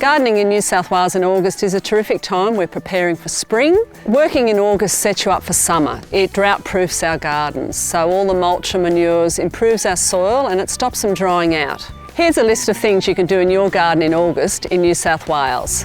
Gardening in New South Wales in August is a terrific time. We're preparing for spring. Working in August sets you up for summer. It drought-proofs our gardens, so all the mulch and manures improves our soil and it stops them drying out. Here's a list of things you can do in your garden in August in New South Wales.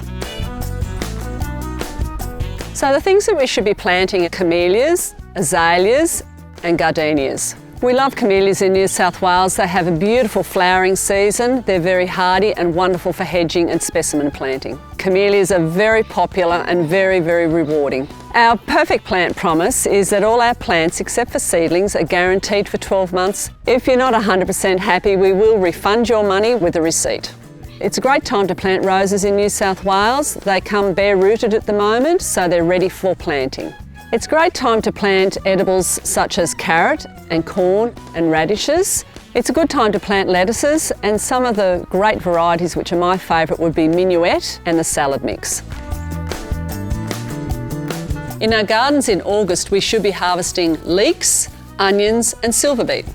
So the things that we should be planting are camellias, azaleas and gardenias. We love camellias in New South Wales. They have a beautiful flowering season. They're very hardy and wonderful for hedging and specimen planting. Camellias are very popular and very, very rewarding. Our perfect plant promise is that all our plants, except for seedlings, are guaranteed for 12 months. If you're not 100% happy, we will refund your money with a receipt. It's a great time to plant roses in New South Wales. They come bare-rooted at the moment, so they're ready for planting. It's a great time to plant edibles such as carrot and corn and radishes. It's a good time to plant lettuces, and some of the great varieties which are my favourite would be minuet and the salad mix. In our gardens in August we should be harvesting leeks, onions and silver beet.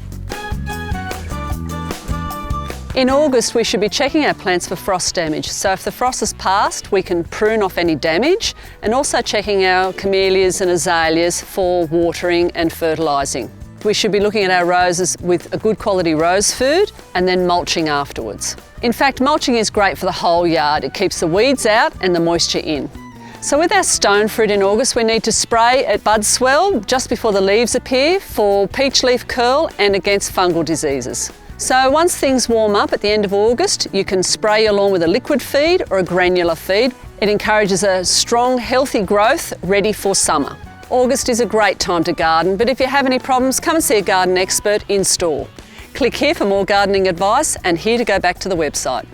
In August we should be checking our plants for frost damage, so if the frost has passed we can prune off any damage, and also checking our camellias and azaleas for watering and fertilising. We should be looking at our roses with a good quality rose food and then mulching afterwards. In fact, mulching is great for the whole yard. It keeps the weeds out and the moisture in. So with our stone fruit in August we need to spray at bud swell just before the leaves appear for peach leaf curl and against fungal diseases. So once things warm up at the end of August, you can spray your lawn with a liquid feed or a granular feed. It encourages a strong, healthy growth ready for summer. August is a great time to garden, but if you have any problems, come and see a garden expert in store. Click here for more gardening advice and here to go back to the website.